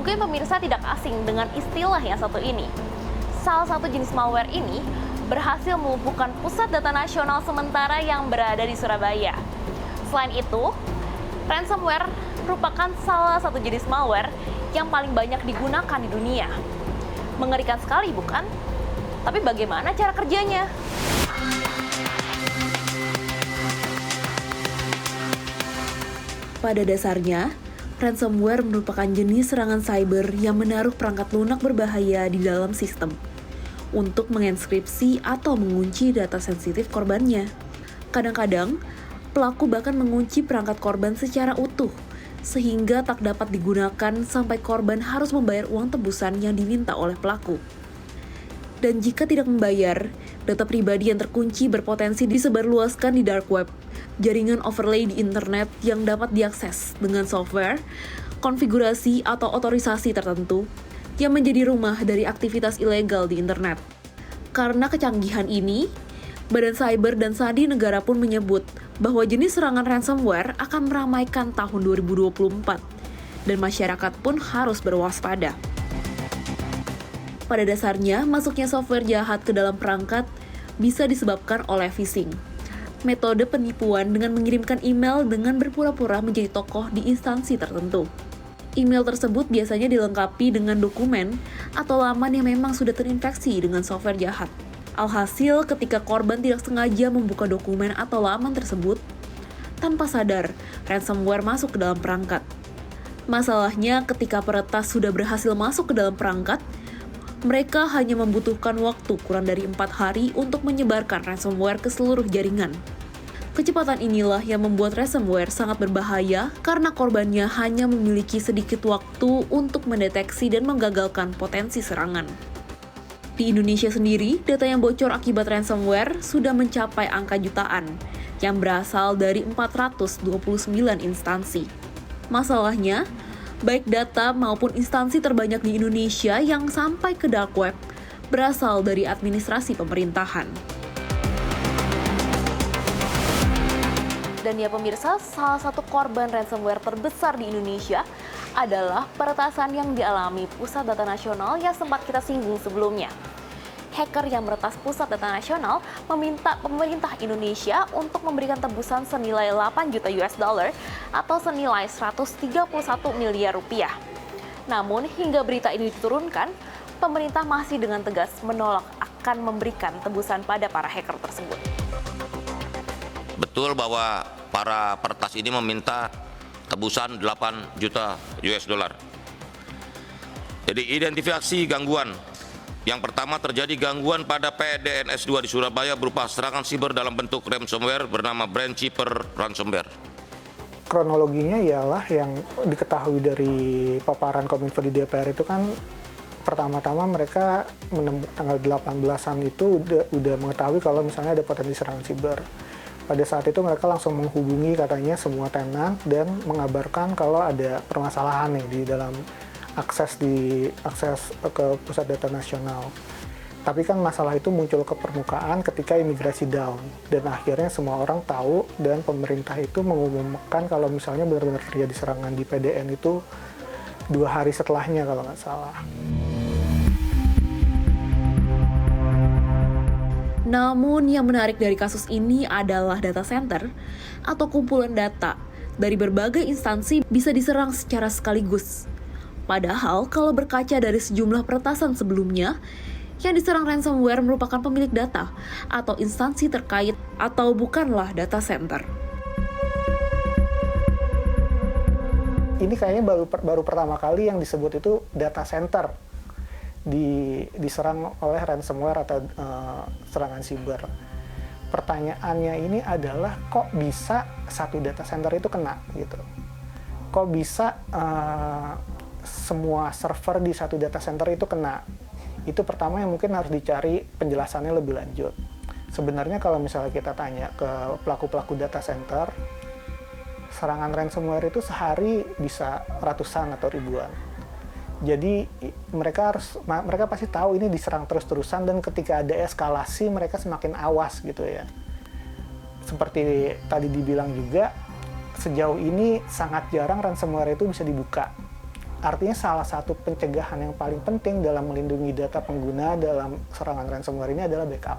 Mungkin pemirsa tidak asing dengan istilah yang satu ini. Salah satu jenis malware ini berhasil melumpuhkan pusat data nasional sementara yang berada di Surabaya. Selain itu, ransomware merupakan salah satu jenis malware yang paling banyak digunakan di dunia. Mengerikan sekali, bukan? Tapi bagaimana cara kerjanya? Pada dasarnya, ransomware merupakan jenis serangan cyber yang menaruh perangkat lunak berbahaya di dalam sistem untuk menginskripsi atau mengunci data sensitif korbannya. Kadang-kadang, pelaku bahkan mengunci perangkat korban secara utuh, sehingga tak dapat digunakan sampai korban harus membayar uang tebusan yang diminta oleh pelaku. Dan jika tidak membayar, data pribadi yang terkunci berpotensi disebarluaskan di dark web, jaringan overlay di internet yang dapat diakses dengan software, konfigurasi atau otorisasi tertentu yang menjadi rumah dari aktivitas ilegal di internet. Karena kecanggihan ini, Badan Cyber dan Sandi Negara pun menyebut bahwa jenis serangan ransomware akan meramaikan tahun 2024 dan masyarakat pun harus berwaspada. Pada dasarnya, masuknya software jahat ke dalam perangkat bisa disebabkan oleh phishing. Metode penipuan dengan mengirimkan email dengan berpura-pura menjadi tokoh di instansi tertentu. Email tersebut biasanya dilengkapi dengan dokumen atau laman yang memang sudah terinfeksi dengan software jahat. Alhasil, ketika korban tidak sengaja membuka dokumen atau laman tersebut, tanpa sadar, ransomware masuk ke dalam perangkat. Masalahnya, ketika peretas sudah berhasil masuk ke dalam perangkat, mereka hanya membutuhkan waktu kurang dari 4 hari untuk menyebarkan ransomware ke seluruh jaringan. Kecepatan inilah yang membuat ransomware sangat berbahaya karena korbannya hanya memiliki sedikit waktu untuk mendeteksi dan menggagalkan potensi serangan. Di Indonesia sendiri, data yang bocor akibat ransomware sudah mencapai angka jutaan, yang berasal dari 429 instansi. Masalahnya, baik data maupun instansi terbanyak di Indonesia yang sampai ke dark web berasal dari administrasi pemerintahan. Dan ya pemirsa, salah satu korban ransomware terbesar di Indonesia adalah peretasan yang dialami Pusat Data Nasional yang sempat kita singgung sebelumnya. Hacker yang meretas Pusat Data Nasional meminta pemerintah Indonesia untuk memberikan tebusan senilai 8 juta US dollar atau senilai 131 miliar rupiah. Namun hingga berita ini diturunkan, pemerintah masih dengan tegas menolak akan memberikan tebusan pada para hacker tersebut. Betul bahwa para peretas ini meminta tebusan 8 juta US dollar. Jadi identifikasi gangguan. Yang pertama terjadi gangguan pada PDNS 2 di Surabaya berupa serangan siber dalam bentuk ransomware bernama Brandkeeper Ransomware. Kronologinya ialah yang diketahui dari paparan Kominfo di DPR itu kan pertama-tama mereka tanggal 18-an itu udah mengetahui kalau misalnya ada potensi serangan siber. Pada saat itu mereka langsung menghubungi katanya semua tenan dan mengabarkan kalau ada permasalahan nih di dalam akses ke Pusat Data Nasional. Tapi kan masalah itu muncul ke permukaan ketika imigrasi down dan akhirnya semua orang tahu dan pemerintah itu mengumumkan kalau misalnya benar-benar terjadi serangan di PDN itu 2 hari setelahnya kalau nggak salah. Namun yang menarik dari kasus ini adalah data center atau kumpulan data dari berbagai instansi bisa diserang secara sekaligus. Padahal kalau berkaca dari sejumlah peretasan sebelumnya, yang diserang ransomware merupakan pemilik data atau instansi terkait atau bukanlah data center. Ini kayaknya baru pertama kali yang disebut itu data center diserang oleh ransomware atau serangan siber. Pertanyaannya ini adalah kok bisa satu data center itu kena gitu? Kok bisa semua server di satu data center itu kena? Itu pertama yang mungkin harus dicari penjelasannya lebih lanjut. Sebenarnya kalau misalnya kita tanya ke pelaku-pelaku data center, serangan ransomware itu sehari bisa ratusan atau ribuan. Jadi mereka pasti tahu ini diserang terus-terusan dan ketika ada eskalasi mereka semakin awas gitu ya. Seperti tadi dibilang juga, sejauh ini sangat jarang ransomware itu bisa dibuka. Artinya salah satu pencegahan yang paling penting dalam melindungi data pengguna dalam serangan ransomware ini adalah backup.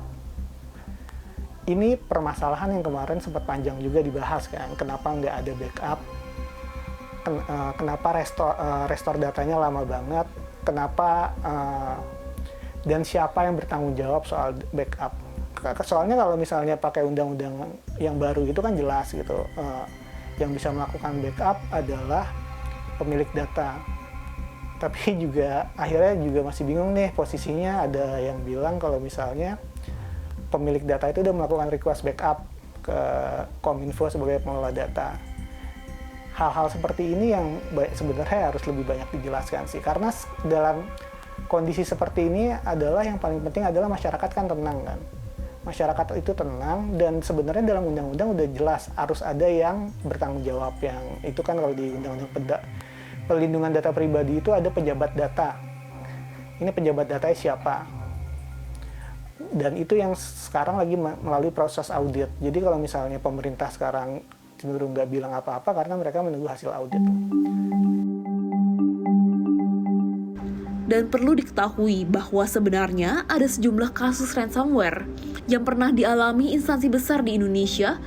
Ini permasalahan yang kemarin sempat panjang juga dibahas kan, kenapa nggak ada backup, kenapa restore datanya lama banget, kenapa dan siapa yang bertanggung jawab soal backup. Soalnya kalau misalnya pakai undang-undang yang baru itu kan jelas gitu, yang bisa melakukan backup adalah pemilik data. Tapi juga akhirnya juga masih bingung nih posisinya, ada yang bilang kalau misalnya pemilik data itu udah melakukan request backup ke Kominfo sebagai pengelola data. Hal-hal seperti ini yang sebenarnya harus lebih banyak dijelaskan sih, karena dalam kondisi seperti ini adalah yang paling penting adalah masyarakat kan tenang kan. Masyarakat itu tenang, dan sebenarnya dalam undang-undang udah jelas harus ada yang bertanggung jawab, yang itu kan kalau di undang-undang pelindungan data pribadi itu ada pejabat data. Ini pejabat datanya siapa? Dan itu yang sekarang lagi melalui proses audit. Jadi kalau misalnya pemerintah sekarang cenderung nggak bilang apa-apa karena mereka menunggu hasil audit. Dan perlu diketahui bahwa sebenarnya ada sejumlah kasus ransomware yang pernah dialami instansi besar di Indonesia,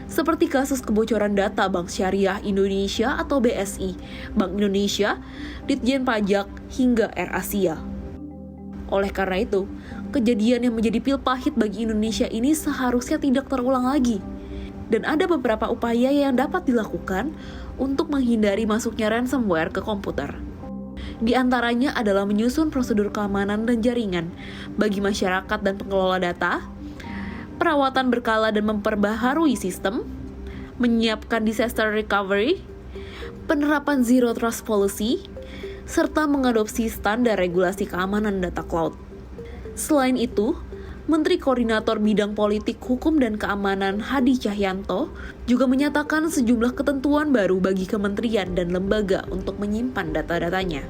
seperti kasus kebocoran data Bank Syariah Indonesia atau BSI, Bank Indonesia, Ditjen Pajak, hingga AirAsia. Oleh karena itu, kejadian yang menjadi pil pahit bagi Indonesia ini seharusnya tidak terulang lagi. Dan ada beberapa upaya yang dapat dilakukan untuk menghindari masuknya ransomware ke komputer. Di antaranya adalah menyusun prosedur keamanan dan jaringan bagi masyarakat dan pengelola data, perawatan berkala dan memperbaharui sistem, menyiapkan disaster recovery, penerapan zero trust policy, serta mengadopsi standar regulasi keamanan data cloud. Selain itu, Menteri Koordinator Bidang Politik, Hukum, dan Keamanan Hadi Cahyanto juga menyatakan sejumlah ketentuan baru bagi kementerian dan lembaga untuk menyimpan data-datanya.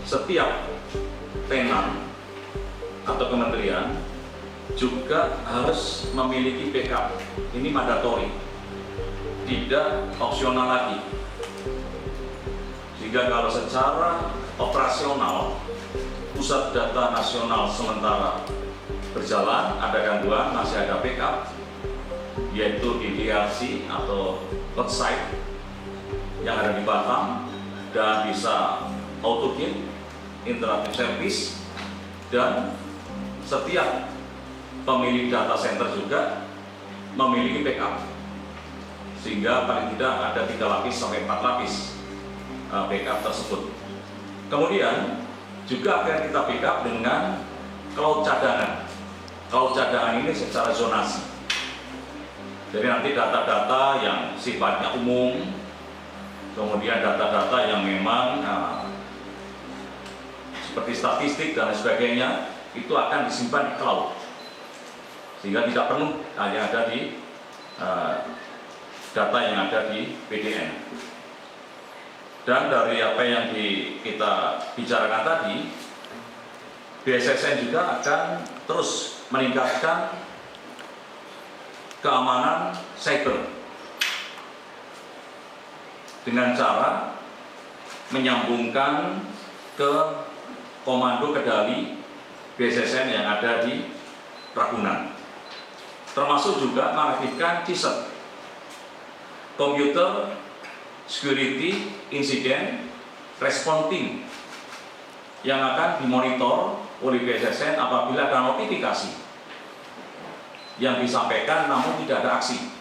Setiap tenan atau kementerian juga harus memiliki backup. Ini mandatori, tidak opsional lagi. Sehingga kalau secara operasional pusat data nasional sementara berjalan, ada gangguan, masih ada backup, yaitu di DRC atau website yang ada di Batam, dan bisa AutoGate, Interactive Service, dan setiap pemilik data center juga memiliki backup, sehingga paling tidak ada 3 lapis sampai 4 lapis backup tersebut. Kemudian juga akan kita backup dengan cloud cadangan. Cloud cadangan ini secara zonasi. Jadi nanti data-data yang sifatnya umum, kemudian data-data yang memang seperti statistik dan sebagainya, itu akan disimpan di cloud, sehingga tidak perlu yang ada di data yang ada di PDN. Dan dari apa yang kita bicarakan tadi, BSSN juga akan terus meningkatkan keamanan cyber dengan cara menyambungkan ke komando kendali BSSN yang ada di Ragunan, termasuk juga mengaktifkan CISET, Computer Security Incident Response Team, yang akan dimonitor oleh BSSN apabila ada notifikasi yang disampaikan namun tidak ada aksi.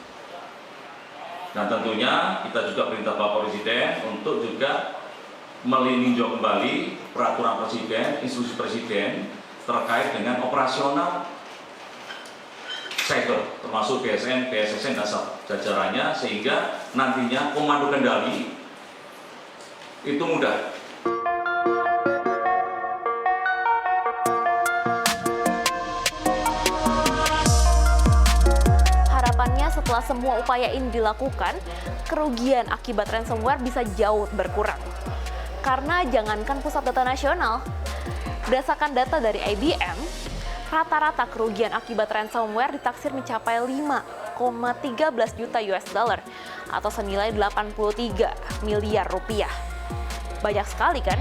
Dan tentunya kita juga perintah Bapak Presiden untuk juga meninjau kembali peraturan Presiden, instruksi Presiden terkait dengan operasional cyber, termasuk BSN, BSSN dan jajarannya, sehingga nantinya komando kendali itu mudah. Harapannya setelah semua upaya ini dilakukan, kerugian akibat ransomware bisa jauh berkurang. Karena jangankan pusat data nasional, berdasarkan data dari IBM, rata-rata kerugian akibat ransomware ditaksir mencapai 5,5 juta US dollar atau senilai 83 miliar rupiah. Banyak sekali kan?